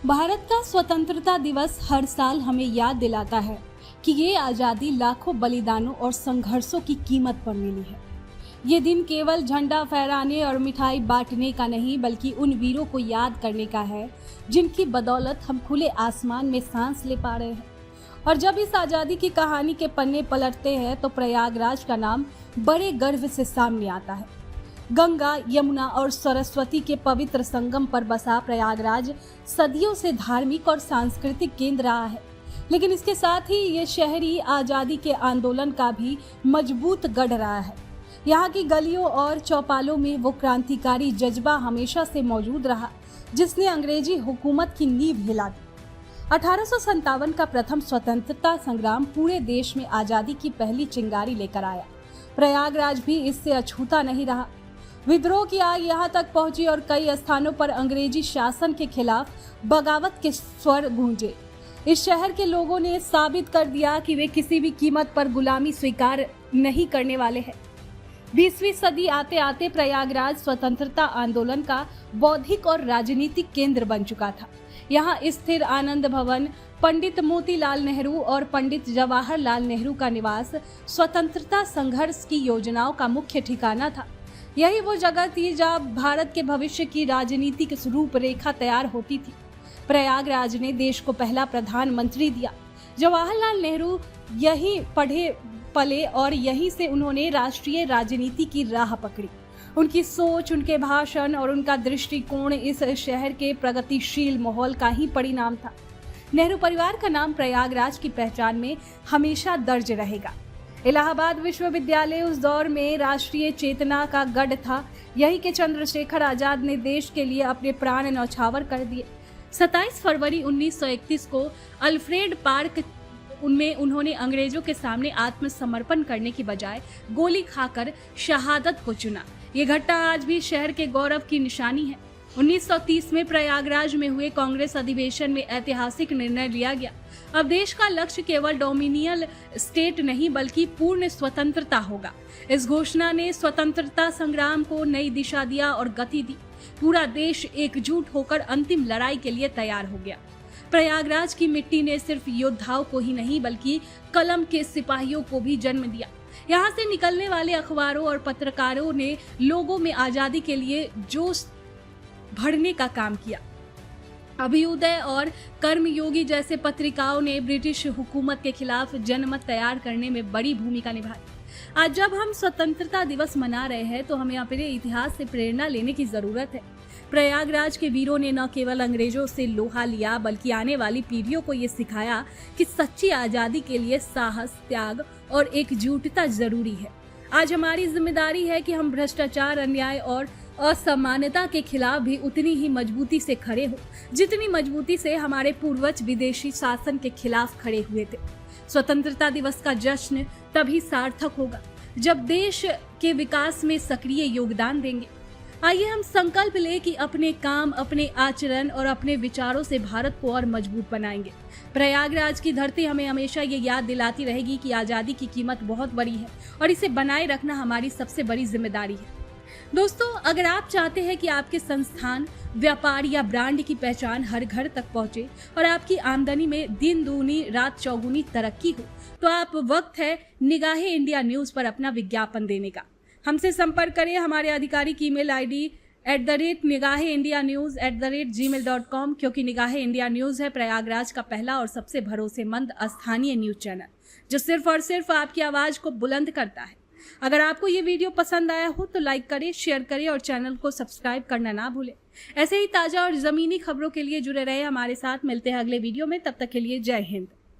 भारत का स्वतंत्रता दिवस हर साल हमें याद दिलाता है कि ये आज़ादी लाखों बलिदानों और संघर्षों की कीमत पर मिली है। ये दिन केवल झंडा फहराने और मिठाई बांटने का नहीं, बल्कि उन वीरों को याद करने का है जिनकी बदौलत हम खुले आसमान में सांस ले पा रहे हैं। और जब इस आज़ादी की कहानी के पन्ने पलटते हैं तो प्रयागराज का नाम बड़े गर्व से सामने आता है। गंगा, यमुना और सरस्वती के पवित्र संगम पर बसा प्रयागराज सदियों से धार्मिक और सांस्कृतिक केंद्र रहा है, लेकिन इसके साथ ही ये शहरी आज़ादी के आंदोलन का भी मजबूत गढ़ रहा है। यहाँ की गलियों और चौपालों में वो क्रांतिकारी जज्बा हमेशा से मौजूद रहा जिसने अंग्रेजी हुकूमत की नींव हिला दी। 1857 का प्रथम स्वतंत्रता संग्राम पूरे देश में आज़ादी की पहली चिंगारी लेकर आया। प्रयागराज भी इससे अछूता नहीं रहा। विद्रोह की आग यहाँ तक पहुंची और कई स्थानों पर अंग्रेजी शासन के खिलाफ बगावत के स्वर गूंजे। इस शहर के लोगों ने साबित कर दिया कि वे किसी भी कीमत पर गुलामी स्वीकार नहीं करने वाले हैं। 20वीं सदी आते आते प्रयागराज स्वतंत्रता आंदोलन का बौद्धिक और राजनीतिक केंद्र बन चुका था। यहाँ स्थिर आनंद भवन, पंडित मोतीलाल नेहरू और पंडित जवाहरलाल नेहरू का निवास स्वतंत्रता संघर्ष की योजनाओं का मुख्य ठिकाना था। यही वो जगह थी जहाँ भारत के भविष्य की राजनीतिक रूपरेखा तैयार होती थी। प्रयागराज ने देश को पहला प्रधानमंत्री दिया। जवाहरलाल नेहरू यहीं पढ़े पले और यहीं से उन्होंने राष्ट्रीय राजनीति की राह पकड़ी। उनकी सोच, उनके भाषण और उनका दृष्टिकोण इस शहर के प्रगतिशील माहौल का ही परिणाम था। नेहरू परिवार का नाम प्रयागराज की पहचान में हमेशा दर्ज रहेगा। इलाहाबाद विश्वविद्यालय उस दौर में राष्ट्रीय चेतना का गढ़ था। यही के चंद्रशेखर आजाद ने देश के लिए अपने प्राण न्यौछावर कर दिए। 27 फरवरी 1931 को अल्फ्रेड पार्क उनमें उन्होंने अंग्रेजों के सामने आत्मसमर्पण करने की बजाय गोली खाकर शहादत को चुना। ये घटना आज भी शहर के गौरव की निशानी है। 1930 में प्रयागराज में हुए कांग्रेस अधिवेशन में ऐतिहासिक निर्णय लिया गया। अब देश का लक्ष्य केवल डोमिनियल स्टेट नहीं बल्कि पूर्ण स्वतंत्रता होगा। इस घोषणा ने स्वतंत्रता संग्राम को नई दिशा दिया और गति दी। पूरा देश एकजुट होकर अंतिम लड़ाई के लिए तैयार हो गया। प्रयागराज की मिट्टी ने सिर्फ योद्धाओं को ही नहीं बल्कि कलम के सिपाहियों को भी जन्म दिया। यहाँ से निकलने वाले अखबारों और पत्रकारों ने लोगों में आजादी के लिए जोश भरने का काम किया। अभ्युदय और कर्मयोगी जैसे पत्रिकाओं ने ब्रिटिश हुकूमत के खिलाफ जनमत तैयार करने में बड़ी भूमिका निभाई। आज जब हम स्वतंत्रता दिवस मना रहे हैं तो हमें अपने इतिहास से प्रेरणा लेने की जरूरत है। प्रयागराज के वीरों ने न केवल अंग्रेजों से लोहा लिया बल्कि आने वाली पीढ़ियों को ये सिखाया कि सच्ची आजादी के लिए साहस, त्याग और एकजुटता जरूरी है। आज हमारी जिम्मेदारी है कि हम भ्रष्टाचार, अन्याय और असमानता के खिलाफ भी उतनी ही मजबूती से खड़े हो जितनी मजबूती से हमारे पूर्वज विदेशी शासन के खिलाफ खड़े हुए थे। स्वतंत्रता दिवस का जश्न तभी सार्थक होगा जब देश के विकास में सक्रिय योगदान देंगे। आइए हम संकल्प लें कि अपने काम, अपने आचरण और अपने विचारों से भारत को और मजबूत बनाएंगे। प्रयागराज की धरती हमें हमेशा ये याद दिलाती रहेगी कि आज़ादी की कीमत बहुत बड़ी है और इसे बनाए रखना हमारी सबसे बड़ी जिम्मेदारी है। दोस्तों, अगर आप चाहते हैं कि आपके संस्थान, व्यापार या ब्रांड की पहचान हर घर तक पहुंचे और आपकी आमदनी में दिन दूनी रात चौगुनी तरक्की हो, तो आप वक्त है निगाहे इंडिया न्यूज पर अपना विज्ञापन देने का। हमसे संपर्क करें। हमारे आधिकारिक ईमेल ID @nigahe-indianews@gmail.com, क्योंकि निगाहे इंडिया न्यूज है प्रयागराज का पहला और सबसे भरोसेमंद स्थानीय न्यूज चैनल जो सिर्फ और सिर्फ आपकी आवाज को बुलंद करता है। अगर आपको ये वीडियो पसंद आया हो तो लाइक करें, शेयर करें और चैनल को सब्सक्राइब करना ना भूलें। ऐसे ही ताजा और जमीनी खबरों के लिए जुड़े रहे हमारे साथ। मिलते हैं अगले वीडियो में, तब तक के लिए जय हिंद।